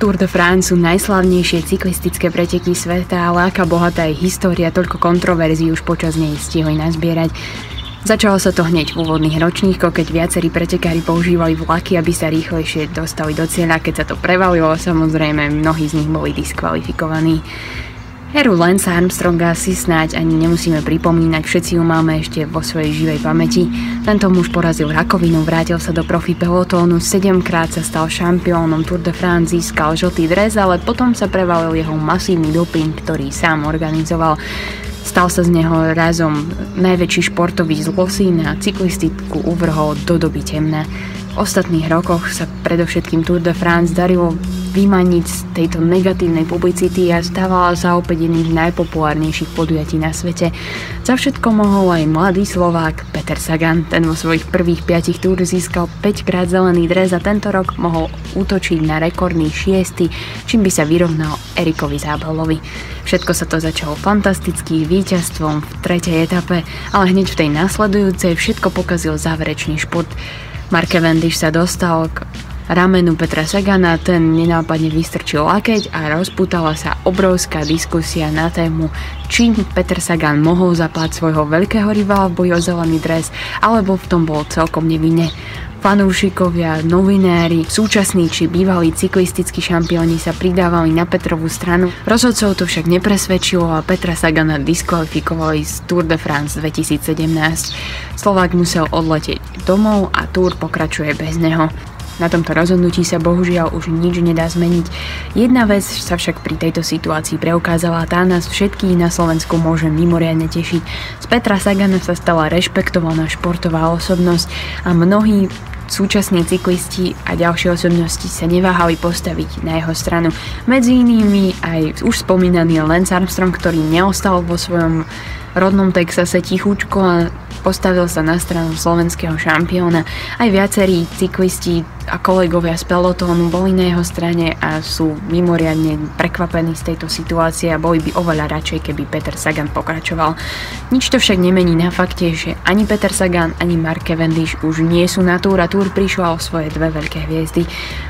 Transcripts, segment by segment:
Tour de France sú najslávnejšie cyklistické preteky sveta, ale aká bohatá je história, toľko kontroverzií už počas nej stihli nazbierať. Začalo sa to hneď v úvodných ročníkoch, keď viacerí pretekári používali vlaky, aby sa rýchlejšie dostali do cieľa. Keď sa to prevalilo, samozrejme mnohí z nich boli diskvalifikovaní. Éru Lance Armstronga si snáď ani nemusíme pripomínať, všetci ju máme ešte vo svojej živej pamäti. Tento muž porazil rakovinu, vrátil sa do profi pelotónu, 7-krát sa stal šampiónom Tour de France, získal žltý dres, ale potom sa prevalil jeho masívny doping, ktorý sám organizoval. Stal sa z neho razom najväčší športový zlosín a cyklistiku uvrhol do doby temna. V ostatných rokoch sa predovšetkým Tour de France darilo vymaniť z tejto negatívnej publicity a stávala sa opäť jedným z najpopulárnejších podujatí na svete. Za všetko mohol aj mladý Slovák Peter Sagan. Ten vo svojich prvých 5 túr získal 5-krát zelený dres a tento rok mohol útočiť na rekordný 6., čím by sa vyrovnal Erikovi Zábalovi. Všetko sa to začalo fantastickým víťazstvom v 3. etape, ale hneď v tej nasledujúcej všetko pokazil záverečný špurt. Mark Cavendish sa dostal k ramenu Petra Sagana, ten nenápadne vystrčil lakeť a rozputala sa obrovská diskusia na tému, či Peter Sagan mohol zaplať svojho veľkého rivala v boji o zelený dres, alebo v tom bol celkom nevinne. Fanúšikovia, novinári, súčasní či bývalí cyklistickí šampióni sa pridávali na Petrovú stranu. Rozhodcov to však nepresvedčilo a Petra Sagana diskvalifikovali z Tour de France 2017. Slovák musel odletieť domov a Tour pokračuje bez neho. Na tomto rozhodnutí sa bohužiaľ už nič nedá zmeniť. Jedna vec sa však pri tejto situácii preukázala, tá nás všetkých na Slovensku môže mimoriadne tešiť. Z Petra Sagana sa stala rešpektovaná športová osobnosť a mnohí súčasní cyklisti a ďalšie osobnosti sa neváhali postaviť na jeho stranu. Medzi inými aj už spomínaný Lance Armstrong, ktorý neostal vo svojom rodnom Texase tichúčko a postavil sa na stranu slovenského šampióna. Aj viacerí cyklisti a kolegovia z pelotónu boli na jeho strane a sú mimoriadne prekvapení z tejto situácie a boli by oveľa radšej, keby Peter Sagan pokračoval. Nič to však nemení na fakte, že ani Peter Sagan, ani Mark Cavendish už nie sú na Tour a Tour prišla o svoje dve veľké hviezdy.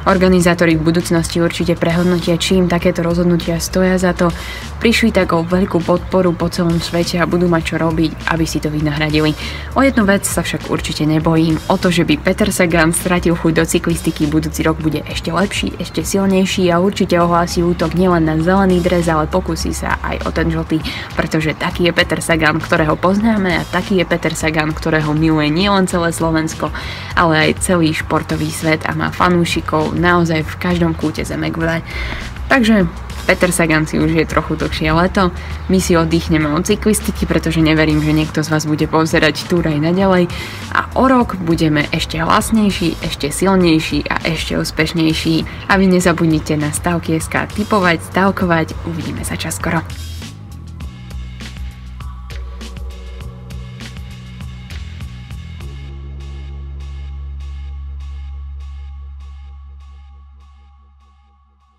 Organizátori v budúcnosti určite prehodnotia, či im takéto rozhodnutia stoja za to. Prišli tak o veľkú podporu po celom svete a budú mať čo robiť, aby si to vynahradili. O jednu vec sa však určite nebojím, o to, že by Peter Sagan stratil chuť do cyklistiky, budúci rok bude ešte lepší, ešte silnejší a určite ohlási útok nielen na zelený dres, ale pokusí sa aj o ten žltý, pretože taký je Peter Sagan, ktorého poznáme a taký je Peter Sagan, ktorého miluje nielen celé Slovensko, ale aj celý športový svet a má fanúšikov naozaj v každom kúte zemegule. Takže Peter Sagan si už je trochu dlhšie leto, my si oddychneme od cyklistiky, pretože neverím, že niekto z vás bude pozerať Tour aj naďalej a o rok budeme ešte hlasnejší, ešte silnejší a ešte úspešnejší. A vy nezabudnite na Stavky.sk tipovať, stavkovať, uvidíme sa čoskoro.